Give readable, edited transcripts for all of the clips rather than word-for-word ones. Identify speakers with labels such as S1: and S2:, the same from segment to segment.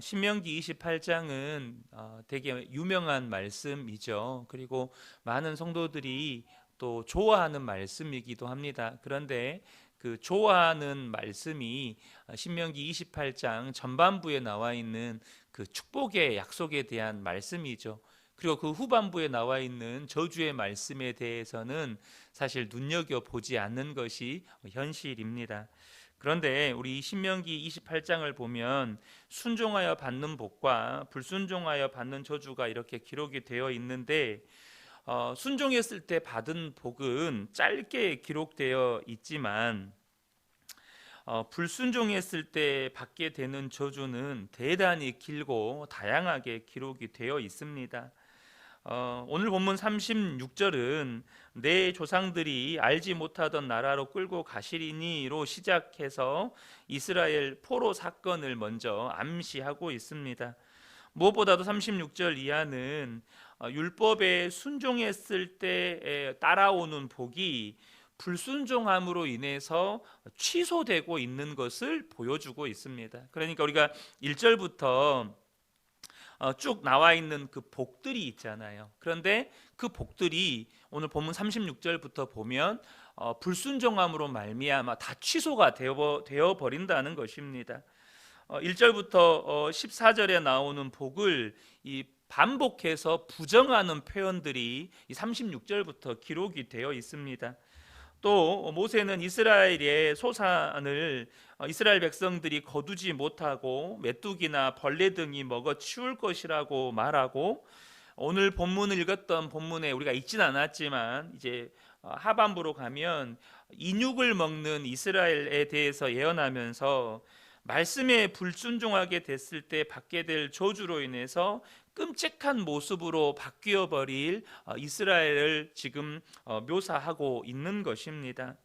S1: 신명기 28장은 되게 유명한 말씀이죠. 그리고 많은 성도들이 또 좋아하는 말씀이기도 합니다. 그런데 그 좋아하는 말씀이 신명기 28장 전반부에 나와 있는 그 축복의 약속에 대한 말씀이죠. 그리고 그 후반부에 나와 있는 저주의 말씀에 대해서는 사실 눈여겨보지 않는 것이 현실입니다. 그런데 우리 신명기 28장을 보면 순종하여 받는 복과 불순종하여 받는 저주가 이렇게 기록이 되어 있는데, 순종했을 때 받은 복은 짧게 기록되어 있지만 불순종했을 때 받게 되는 저주는 대단히 길고 다양하게 기록이 되어 있습니다. 오늘 본문 36절은 내 조상들이 알지 못하던 나라로 끌고 가시리니로 시작해서 이스라엘 포로 사건을 먼저 암시하고 있습니다. 무엇보다도 36절 이하는 율법에 순종했을 때 따라오는 복이 불순종함으로 인해서 취소되고 있는 것을 보여주고 있습니다. 그러니까 우리가 1절부터 쭉 나와 있는 그 복들이 있잖아요. 그런데 그 복들이 오늘 본문 36절부터 보면 불순종함으로 말미암아 다 취소가 되어 버린다는 것입니다. 1절부터 14절에 나오는 복을 이 반복해서 부정하는 표현들이 이 36절부터 기록이 되어 있습니다. 또 모세는 이스라엘의 소산을 이스라엘 백성들이 거두지 못하고 메뚜기나 벌레 등이 먹어 치울 것이라고 말하고, 오늘 본문을 읽었던 본문에 우리가 읽진 않았지만 이제 하반부로 가면 인육을 먹는 이스라엘에 대해서 예언하면서 말씀에 불순종하게 됐을 때 받게 될 저주로 인해서 끔찍한 모습으로 바뀌어 버릴 이스라엘을 지금 묘사하고 있는 것입니다.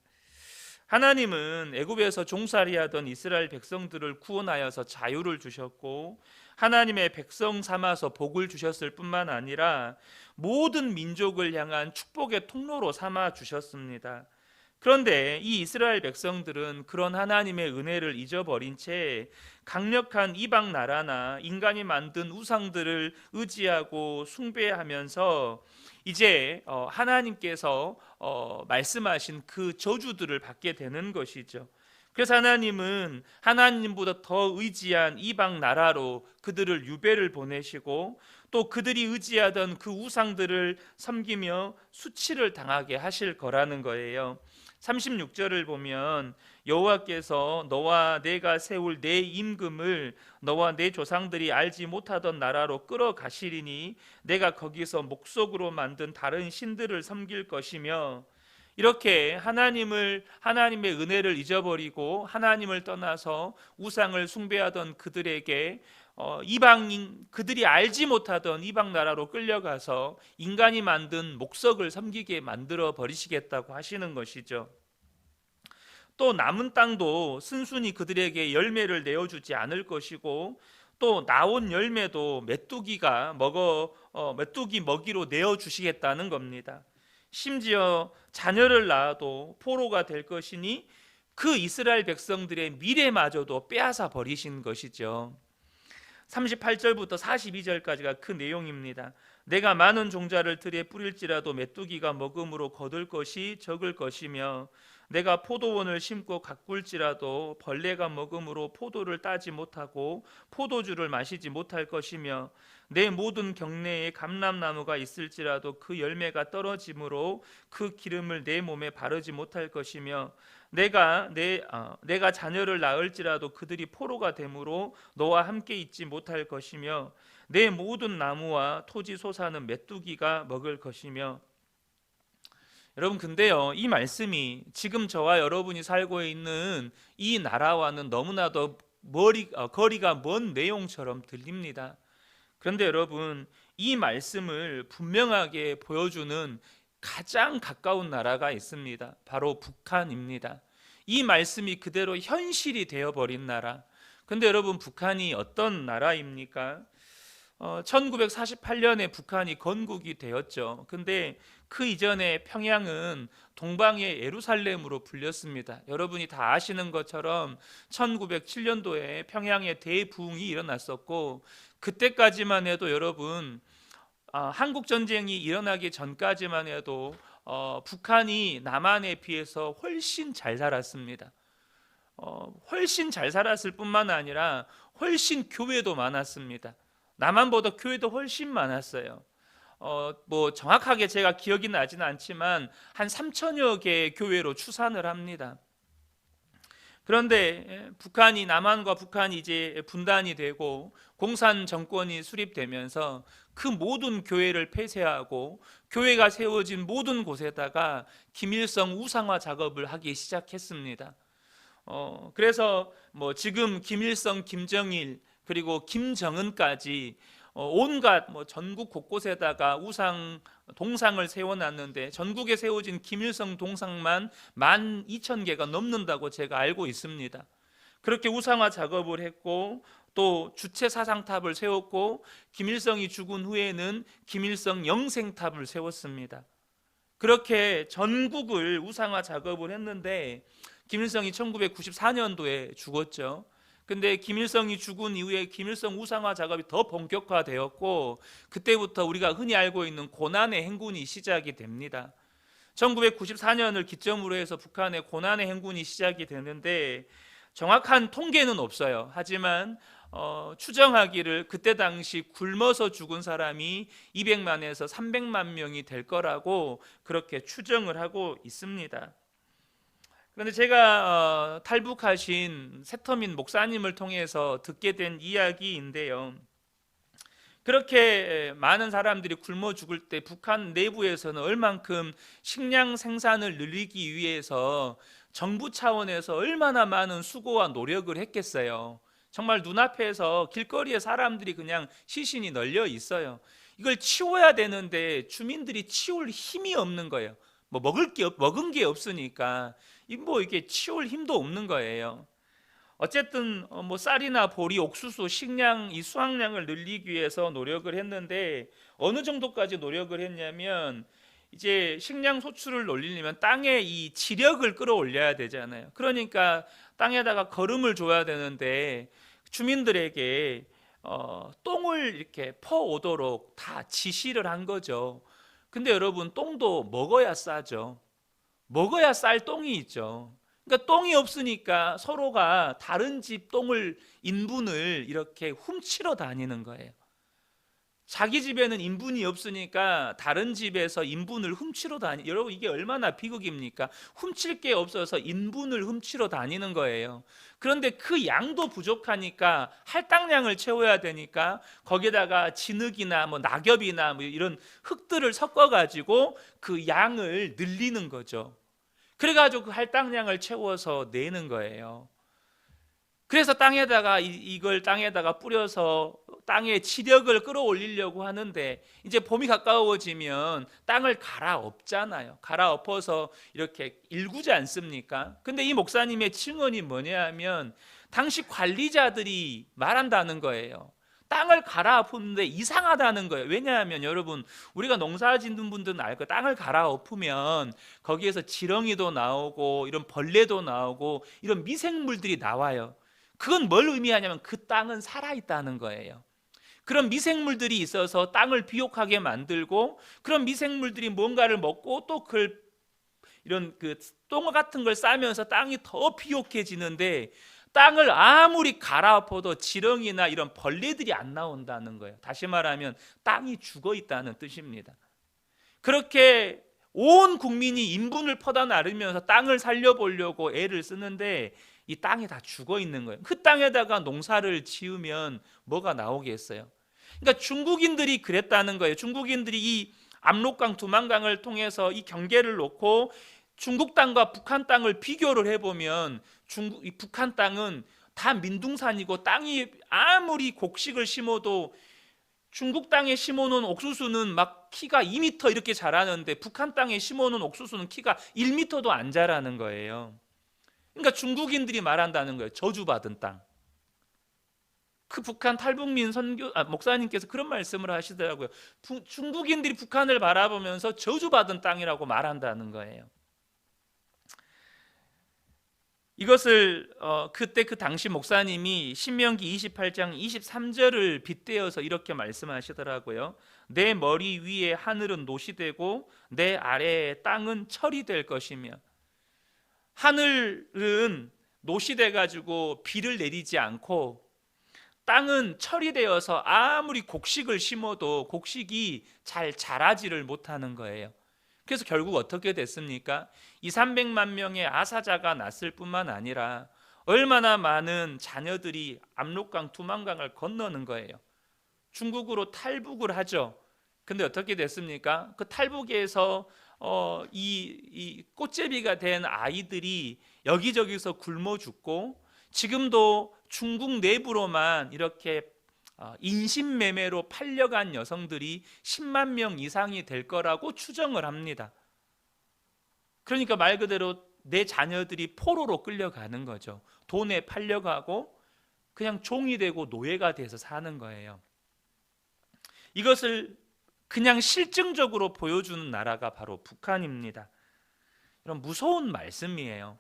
S1: 하나님은 애굽에서 종살이하던 이스라엘 백성들을 구원하여서 자유를 주셨고, 하나님의 백성 삼아서 복을 주셨을 뿐만 아니라 모든 민족을 향한 축복의 통로로 삼아 주셨습니다. 그런데 이 이스라엘 백성들은 그런 하나님의 은혜를 잊어버린 채 강력한 이방 나라나 인간이 만든 우상들을 의지하고 숭배하면서 이제 하나님께서 말씀하신 그 저주들을 받게 되는 것이죠. 그래서 하나님은 하나님보다 더 의지한 이방 나라로 그들을 유배를 보내시고, 또 그들이 의지하던 그 우상들을 섬기며 수치를 당하게 하실 거라는 거예요. 36절을 보면 여호와께서 너와 내가 세울 내 임금을 너와 내 조상들이 알지 못하던 나라로 끌어가시리니 내가 거기서 목석으로 만든 다른 신들을 섬길 것이며, 이렇게 하나님의 은혜를 잊어버리고 하나님을 떠나서 우상을 숭배하던 그들에게 그들이 알지 못하던 이방 나라로 끌려가서 인간이 만든 목석을 섬기게 만들어 버리시겠다고 하시는 것이죠. 또 남은 땅도 순순히 그들에게 열매를 내어주지 않을 것이고, 또 나온 열매도 메뚜기 먹이로 내어주시겠다는 겁니다. 심지어 자녀를 낳아도 포로가 될 것이니 그 이스라엘 백성들의 미래마저도 빼앗아 버리신 것이죠. 38절부터 42절까지가 그 내용입니다. 내가 많은 종자를 들에 뿌릴지라도 메뚜기가 먹음으로 거둘 것이 적을 것이며, 내가 포도원을 심고 가꿀지라도 벌레가 먹음으로 포도를 따지 못하고 포도주를 마시지 못할 것이며, 내 모든 경내에 감람나무가 있을지라도 그 열매가 떨어짐으로 그 기름을 내 몸에 바르지 못할 것이며, 내가 자녀를 낳을지라도 그들이 포로가 되므로 너와 함께 있지 못할 것이며, 내 모든 나무와 토지 소사는 메뚜기가 먹을 것이며. 여러분, 근데요, 이 말씀이 지금 저와 여러분이 살고 있는 이 나라와는 너무나도 거리가 먼 내용처럼 들립니다. 그런데 여러분, 이 말씀을 분명하게 보여주는 가장 가까운 나라가 있습니다. 바로 북한입니다. 이 말씀이 그대로 현실이 되어버린 나라. 근데 여러분, 북한이 어떤 나라입니까? 1948년에 북한이 건국이 되었죠. 근데 그 이전에 평양은 동방의 예루살렘으로 불렸습니다. 여러분이 다 아시는 것처럼 1907년도에 평양에 대부흥이 일어났었고, 그때까지만 해도 여러분, 한국 전쟁이 일어나기 전까지만 해도 북한이 남한에 비해서 훨씬 잘 살았습니다. 훨씬 잘 살았을 뿐만 아니라 훨씬 교회도 많았습니다. 남한보다 교회도 훨씬 많았어요. 뭐 정확하게 제가 기억이 나지는 않지만 한 3천여 개의 교회로 추산을 합니다. 그런데 북한이, 남한과 북한이 이제 분단이 되고 공산 정권이 수립되면서 그 모든 교회를 폐쇄하고 교회가 세워진 모든 곳에다가 김일성 우상화 작업을 하기 시작했습니다. 그래서 뭐 지금 김일성, 김정일, 그리고 김정은까지 온갖 뭐 전국 곳곳에다가 우상 동상을 세워놨는데, 전국에 세워진 김일성 동상만 12,000개가 넘는다고 제가 알고 있습니다. 그렇게 우상화 작업을 했고, 또 주체 사상탑을 세웠고, 김일성이 죽은 후에는 김일성 영생탑을 세웠습니다. 그렇게 전국을 우상화 작업을 했는데, 김일성이 1994년도에 죽었죠. 근데 김일성이 죽은 이후에 김일성 우상화 작업이 더 본격화되었고, 그때부터 우리가 흔히 알고 있는 고난의 행군이 시작이 됩니다. 1994년을 기점으로 해서 북한의 고난의 행군이 시작이 되는데, 정확한 통계는 없어요. 하지만 추정하기를 그때 당시 굶어서 죽은 사람이 200만에서 300만 명이 될 거라고 그렇게 추정을 하고 있습니다. 그런데 제가 탈북하신 새터민 목사님을 통해서 듣게 된 이야기인데요, 그렇게 많은 사람들이 굶어 죽을 때 북한 내부에서는 얼만큼 식량 생산을 늘리기 위해서 정부 차원에서 얼마나 많은 수고와 노력을 했겠어요. 정말 눈앞에서 길거리에 사람들이 그냥 시신이 널려 있어요. 이걸 치워야 되는데 주민들이 치울 힘이 없는 거예요. 뭐 먹은 게 없으니까 뭐 이게 치울 힘도 없는 거예요. 어쨌든 뭐 쌀이나 보리, 옥수수, 식량, 이 수확량을 늘리기 위해서 노력을 했는데, 어느 정도까지 노력을 했냐면, 이제 식량 소출을 올리려면 땅에 이 지력을 끌어올려야 되잖아요. 그러니까 땅에다가 거름을 줘야 되는데, 주민들에게 똥을 이렇게 퍼오도록 다 지시를 한 거죠. 근데 여러분, 똥도 먹어야 싸죠. 먹어야 쌀 똥이 있죠. 그러니까 똥이 없으니까 서로가 다른 집 똥을, 인분을 이렇게 훔치러 다니는 거예요. 자기 집에는 인분이 없으니까 다른 집에서 인분을 훔치러 여러분, 이게 얼마나 비극입니까? 훔칠 게 없어서 인분을 훔치러 다니는 거예요. 그런데 그 양도 부족하니까 할당량을 채워야 되니까 거기다가 진흙이나 뭐 낙엽이나 뭐 이런 흙들을 섞어 가지고 그 양을 늘리는 거죠. 그래가지고 그 할당량을 채워서 내는 거예요. 그래서 땅에다가 이걸 땅에다가 뿌려서 땅의 지력을 끌어올리려고 하는데, 이제 봄이 가까워지면 땅을 갈아엎잖아요. 갈아엎어서 이렇게 일구지 않습니까? 근데 이 목사님의 증언이 뭐냐 하면, 당시 관리자들이 말한다는 거예요. 땅을 갈아엎는데 이상하다는 거예요. 왜냐하면 여러분, 우리가 농사 짓는 분들은 알고, 땅을 갈아엎으면 거기에서 지렁이도 나오고 이런 벌레도 나오고 이런 미생물들이 나와요. 그건 뭘 의미하냐면 그 땅은 살아있다는 거예요. 그런 미생물들이 있어서 땅을 비옥하게 만들고, 그런 미생물들이 뭔가를 먹고 또 이런 똥 같은 걸 싸면서 땅이 더 비옥해지는데, 땅을 아무리 갈아엎어도 지렁이나 이런 벌레들이 안 나온다는 거예요. 다시 말하면 땅이 죽어 있다는 뜻입니다. 그렇게 온 국민이 인분을 퍼다 나르면서 땅을 살려보려고 애를 쓰는데, 이 땅이 다 죽어 있는 거예요. 그 땅에다가 농사를 지으면 뭐가 나오겠어요? 그러니까 중국인들이 그랬다는 거예요. 중국인들이 이 압록강, 두만강을 통해서 이 경계를 놓고 중국 땅과 북한 땅을 비교를 해보면, 이 북한 땅은 다 민둥산이고, 땅이 아무리 곡식을 심어도 중국 땅에 심어놓은 옥수수는 막 키가 2m 이렇게 자라는데, 북한 땅에 심어놓은 옥수수는 키가 1m도 안 자라는 거예요. 그러니까 중국인들이 말한다는 거예요. 저주받은 땅. 그 북한 탈북민 목사님께서 그런 말씀을 하시더라고요. 중국인들이 북한을 바라보면서 저주받은 땅이라고 말한다는 거예요. 이것을 그때 그 당시 목사님이 신명기 28장 23절을 빗대어서 이렇게 말씀하시더라고요. 내 머리 위에 하늘은 노시 되고 내 아래에 땅은 철이 될 것이며, 하늘은 노시 돼 가지고 비를 내리지 않고 땅은 철이 되어서 아무리 곡식을 심어도 곡식이 잘 자라지를 못하는 거예요. 그래서 결국 어떻게 됐습니까? 200~300만 명의 아사자가 났을 뿐만 아니라 얼마나 많은 자녀들이 압록강, 두만강을 건너는 거예요. 중국으로 탈북을 하죠. 근데 어떻게 됐습니까? 그 탈북에서 이 꽃제비가 된 아이들이 여기저기서 굶어 죽고, 지금도 중국 내부로만 이렇게 인신매매로 팔려간 여성들이 10만 명 이상이 될 거라고 추정을 합니다. 그러니까 말 그대로 내 자녀들이 포로로 끌려가는 거죠. 돈에 팔려가고 그냥 종이 되고 노예가 돼서 사는 거예요. 이것을 그냥 실증적으로 보여주는 나라가 바로 북한입니다. 이런 무서운 말씀이에요.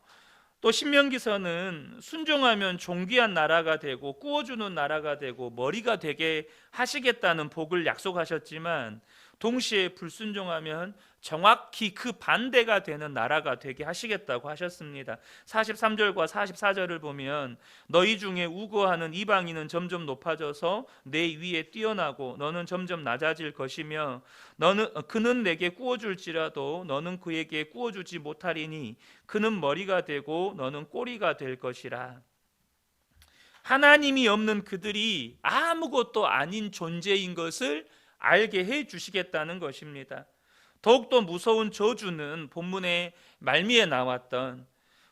S1: 또 신명기서는 순종하면 존귀한 나라가 되고 꾸어주는 나라가 되고 머리가 되게 하시겠다는 복을 약속하셨지만, 동시에 불순종하면 정확히 그 반대가 되는 나라가 되게 하시겠다고 하셨습니다. 43절과 44절을 보면 너희 중에 우거하는 이방인은 점점 높아져서 내 위에 뛰어나고 너는 점점 낮아질 것이며 그는 내게 꾸어줄지라도 너는 그에게 꾸어주지 못하리니 그는 머리가 되고 너는 꼬리가 될 것이라. 하나님이 없는 그들이 아무것도 아닌 존재인 것을 알게 해 주시겠다는 것입니다. 더욱더 무서운 저주는 본문의 말미에 나왔던,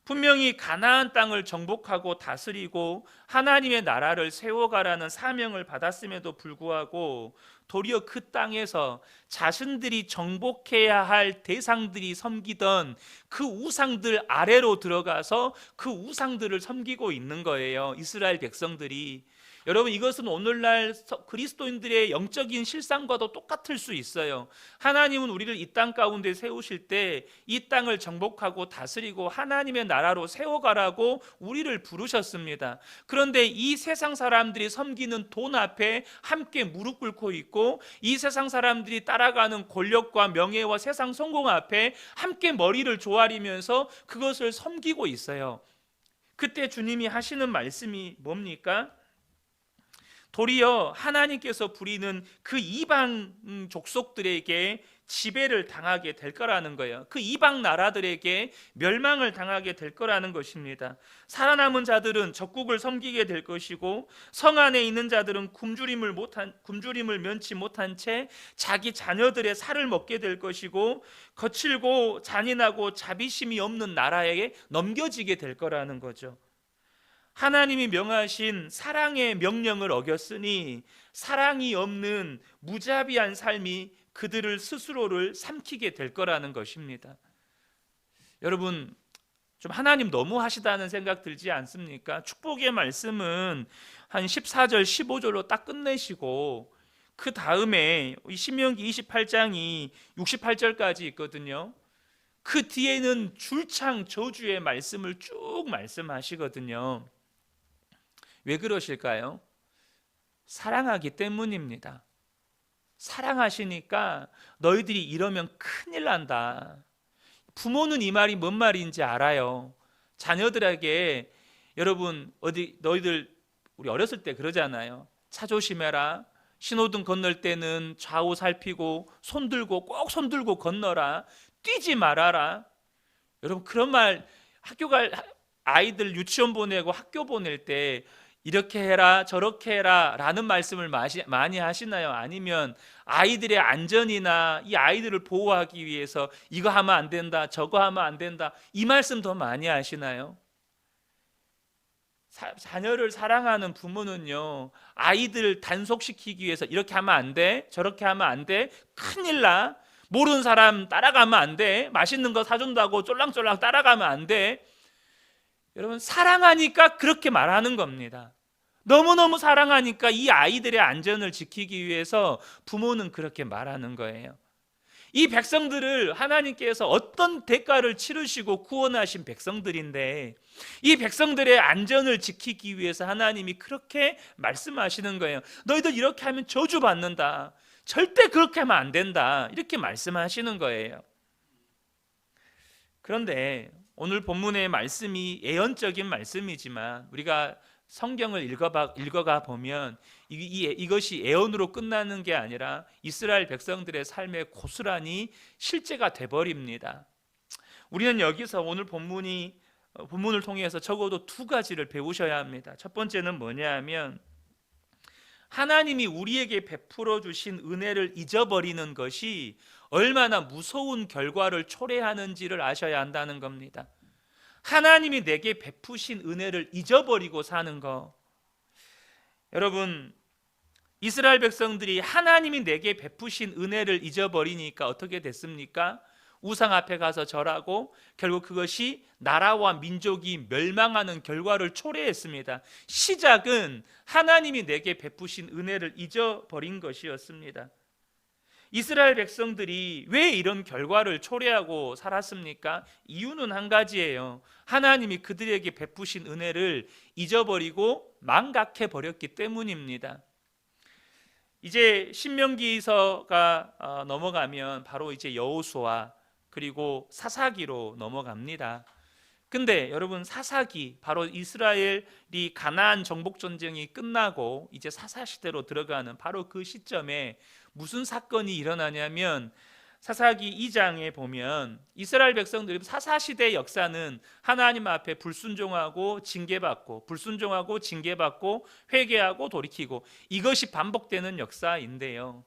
S1: 분명히 가나안 땅을 정복하고 다스리고 하나님의 나라를 세워가라는 사명을 받았음에도 불구하고 도리어 그 땅에서 자신들이 정복해야 할 대상들이 섬기던 그 우상들 아래로 들어가서 그 우상들을 섬기고 있는 거예요, 이스라엘 백성들이. 여러분, 이것은 오늘날 그리스도인들의 영적인 실상과도 똑같을 수 있어요. 하나님은 우리를 이 땅 가운데 세우실 때 이 땅을 정복하고 다스리고 하나님의 나라로 세워가라고 우리를 부르셨습니다. 그런데 이 세상 사람들이 섬기는 돈 앞에 함께 무릎 꿇고 있고, 이 세상 사람들이 따라가는 권력과 명예와 세상 성공 앞에 함께 머리를 조아리면서 그것을 섬기고 있어요. 그때 주님이 하시는 말씀이 뭡니까? 도리어 하나님께서 부리는 그 이방 족속들에게 지배를 당하게 될 거라는 거예요. 그 이방 나라들에게 멸망을 당하게 될 거라는 것입니다. 살아남은 자들은 적국을 섬기게 될 것이고, 성 안에 있는 자들은 굶주림을 면치 못한 채 자기 자녀들의 살을 먹게 될 것이고, 거칠고 잔인하고 자비심이 없는 나라에 넘겨지게 될 거라는 거죠. 하나님이 명하신 사랑의 명령을 어겼으니 사랑이 없는 무자비한 삶이 그들을 스스로를 삼키게 될 거라는 것입니다. 여러분, 좀 하나님 너무 하시다는 생각 들지 않습니까? 축복의 말씀은 한 14절 15절로 딱 끝내시고 그 다음에 신명기 28장이 68절까지 있거든요. 그 뒤에는 줄창 저주의 말씀을 쭉 말씀하시거든요. 왜 그러실까요? 사랑하기 때문입니다. 사랑하시니까 너희들이 이러면 큰일 난다. 부모는 이 말이 뭔 말인지 알아요. 자녀들에게, 여러분 너희들 우리 어렸을 때 그러잖아요. 차 조심해라. 신호등 건널 때는 좌우 살피고 꼭 손 들고 건너라. 뛰지 말아라. 여러분, 그런 말 아이들 유치원 보내고 학교 보낼 때 이렇게 해라 저렇게 해라 라는 말씀을 많이 하시나요? 아니면 아이들의 안전이나 이 아이들을 보호하기 위해서 이거 하면 안 된다 저거 하면 안 된다 이 말씀 더 많이 하시나요? 자녀를 사랑하는 부모는요, 아이들 단속시키기 위해서 이렇게 하면 안 돼 저렇게 하면 안 돼 큰일 나, 모르는 사람 따라가면 안 돼, 맛있는 거 사준다고 쫄랑쫄랑 따라가면 안 돼. 여러분, 사랑하니까 그렇게 말하는 겁니다. 너무너무 사랑하니까 이 아이들의 안전을 지키기 위해서 부모는 그렇게 말하는 거예요. 이 백성들을 하나님께서 어떤 대가를 치르시고 구원하신 백성들인데 이 백성들의 안전을 지키기 위해서 하나님이 그렇게 말씀하시는 거예요. 너희들 이렇게 하면 저주받는다. 절대 그렇게 하면 안 된다. 이렇게 말씀하시는 거예요. 그런데 오늘 본문의 말씀이 예언적인 말씀이지만 우리가 성경을 읽어가 보면 이것이 예언으로 끝나는 게 아니라 이스라엘 백성들의 삶에 고스란히 실제가 돼버립니다. 우리는 여기서 오늘 본문을 통해서 적어도 두 가지를 배우셔야 합니다. 첫 번째는 뭐냐면 하나님이 우리에게 베풀어 주신 은혜를 잊어버리는 것이 얼마나 무서운 결과를 초래하는지를 아셔야 한다는 겁니다. 하나님이 내게 베푸신 은혜를 잊어버리고 사는 거. 여러분, 이스라엘 백성들이 하나님이 내게 베푸신 은혜를 잊어버리니까 어떻게 됐습니까? 우상 앞에 가서 절하고 결국 그것이 나라와 민족이 멸망하는 결과를 초래했습니다. 시작은 하나님이 내게 베푸신 은혜를 잊어버린 것이었습니다. 이스라엘 백성들이 왜 이런 결과를 초래하고 살았습니까? 이유는 한 가지예요. 하나님이 그들에게 베푸신 은혜를 잊어버리고 망각해 버렸기 때문입니다. 이제 신명기서가 넘어가면 바로 이제 여호수아 그리고 사사기로 넘어갑니다. 근데 여러분, 사사기, 바로 이스라엘이 가나안 정복 전쟁이 끝나고 이제 사사 시대로 들어가는 바로 그 시점에 무슨 사건이 일어나냐면 사사기 2장에 보면 이스라엘 백성들이 사사 시대 역사는 하나님 앞에 불순종하고 징계받고 불순종하고 징계받고 회개하고 돌이키고 이것이 반복되는 역사인데요.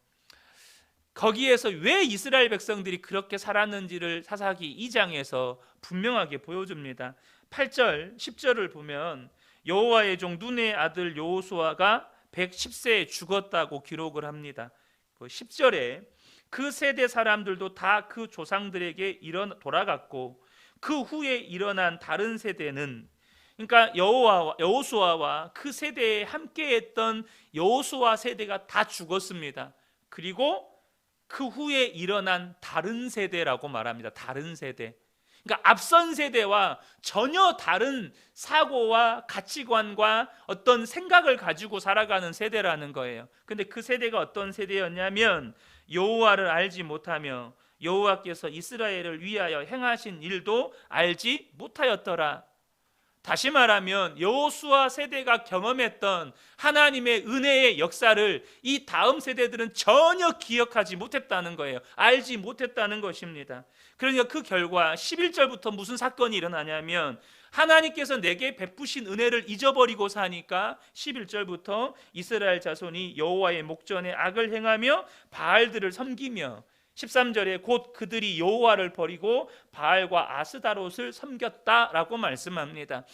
S1: 거기에서 왜 이스라엘 백성들이 그렇게 살았는지를 사사기 2장에서 분명하게 보여줍니다. 8절, 10절을 보면 여호와의 종 눈의 아들 여호수아가 110세에 죽었다고 기록을 합니다. 10절에 그 세대 사람들도 다 그 조상들에게 돌아갔고 그 후에 일어난 다른 세대는, 그러니까 여호수아와 그 세대에 함께했던 여호수아 세대가 다 죽었습니다. 그리고 그 후에 일어난 다른 세대라고 말합니다. 다른 세대. 그러니까 앞선 세대와 전혀 다른 사고와 가치관과 어떤 생각을 가지고 살아가는 세대라는 거예요. 근데 그 세대가 어떤 세대였냐면 여호와를 알지 못하며 여호와께서 이스라엘을 위하여 행하신 일도 알지 못하였더라. 다시 말하면 여호수아 세대가 경험했던 하나님의 은혜의 역사를 이 다음 세대들은 전혀 기억하지 못했다는 거예요. 알지 못했다는 것입니다. 그러니까 그 결과 11절부터 무슨 사건이 일어나냐면 하나님께서 내게 베푸신 은혜를 잊어버리고 사니까 11절부터 이스라엘 자손이 여호와의 목전에 악을 행하며 바알들을 섬기며 13절에 곧 그들이 여호와를 버리고 바알과 아스다롯을 섬겼다라고 말씀합니다.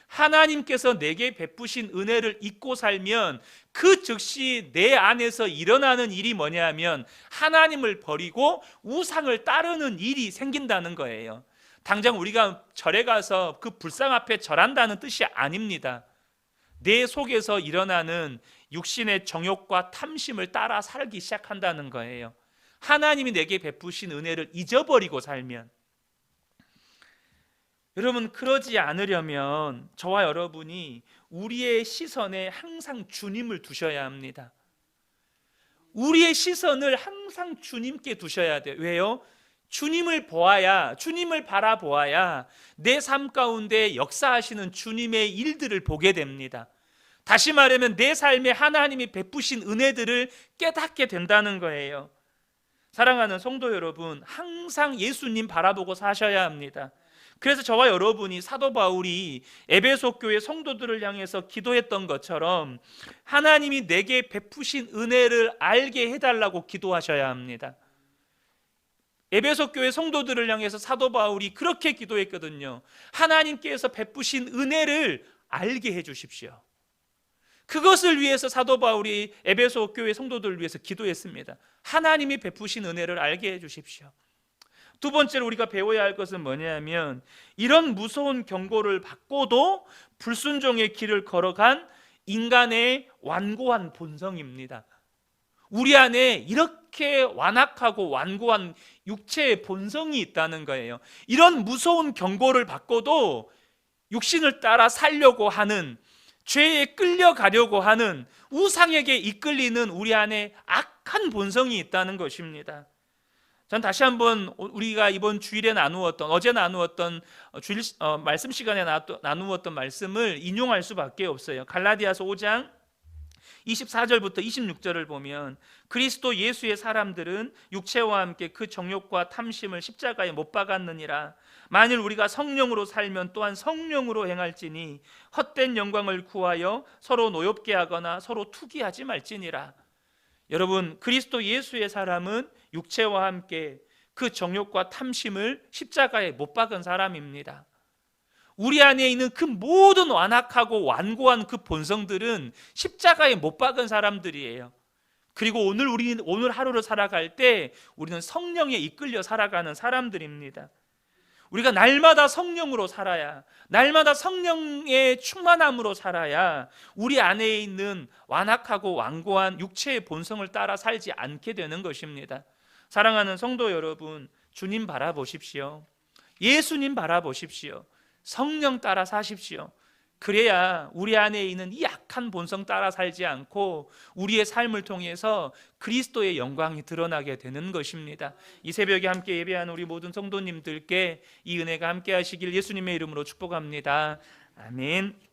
S1: 하나님께서 내게 베푸신 은혜를 잊고 살면 그 즉시 내 안에서 일어나는 일이 뭐냐면 하나님을 버리고 우상을 따르는 일이 생긴다는 거예요. 당장 우리가 절에 가서 그 불상 앞에 절한다는 뜻이 아닙니다. 내 속에서 일어나는 육신의 정욕과 탐심을 따라 살기 시작한다는 거예요. 하나님이 내게 베푸신 은혜를 잊어버리고 살면. 여러분, 그러지 않으려면 저와 여러분이 우리의 시선에 항상 주님을 두셔야 합니다. 우리의 시선을 항상 주님께 두셔야 돼요. 왜요? 주님을 보아야, 주님을 바라보아야 내 삶 가운데 역사하시는 주님의 일들을 보게 됩니다. 다시 말하면 내 삶에 하나님이 베푸신 은혜들을 깨닫게 된다는 거예요. 사랑하는 성도 여러분, 항상 예수님 바라보고 사셔야 합니다. 그래서 저와 여러분이 사도 바울이 에베소 교회 성도들을 향해서 기도했던 것처럼 하나님이 내게 베푸신 은혜를 알게 해달라고 기도하셔야 합니다. 에베소 교회 성도들을 향해서 사도 바울이 그렇게 기도했거든요. 하나님께서 베푸신 은혜를 알게 해주십시오. 그것을 위해서 사도 바울이 에베소 교회 성도들을 위해서 기도했습니다. 하나님이 베푸신 은혜를 알게 해주십시오. 두 번째로 우리가 배워야 할 것은 뭐냐면 이런 무서운 경고를 받고도 불순종의 길을 걸어간 인간의 완고한 본성입니다. 우리 안에 이렇게 완악하고 완고한 육체의 본성이 있다는 거예요. 이런 무서운 경고를 받고도 육신을 따라 살려고 하는, 죄에 끌려가려고 하는, 우상에게 이끌리는 우리 안에 악한 본성이 있다는 것입니다. 전 다시 한번 우리가 이번 주일에 나누었던, 어제 나누었던 주일 말씀 시간에 나누었던 말씀을 인용할 수밖에 없어요. 갈라디아서 5장 24절부터 26절을 보면, 그리스도 예수의 사람들은 육체와 함께 그 정욕과 탐심을 십자가에 못 박았느니라. 만일 우리가 성령으로 살면 또한 성령으로 행할지니 헛된 영광을 구하여 서로 노엽게 하거나 서로 투기하지 말지니라. 여러분, 그리스도 예수의 사람은 육체와 함께 그 정욕과 탐심을 십자가에 못 박은 사람입니다. 우리 안에 있는 그 모든 완악하고 완고한 그 본성들은 십자가에 못 박은 사람들이에요. 그리고 오늘 하루를 살아갈 때 우리는 성령에 이끌려 살아가는 사람들입니다. 우리가 날마다 성령으로 살아야, 날마다 성령의 충만함으로 살아야 우리 안에 있는 완악하고 완고한 육체의 본성을 따라 살지 않게 되는 것입니다. 사랑하는 성도 여러분, 주님 바라보십시오. 예수님 바라보십시오. 성령 따라 사십시오. 그래야 우리 안에 있는 이 악한 본성 따라 살지 않고 우리의 삶을 통해서 그리스도의 영광이 드러나게 되는 것입니다. 이 새벽에 함께 예배하는 우리 모든 성도님들께 이 은혜가 함께 하시길 예수님의 이름으로 축복합니다. 아멘.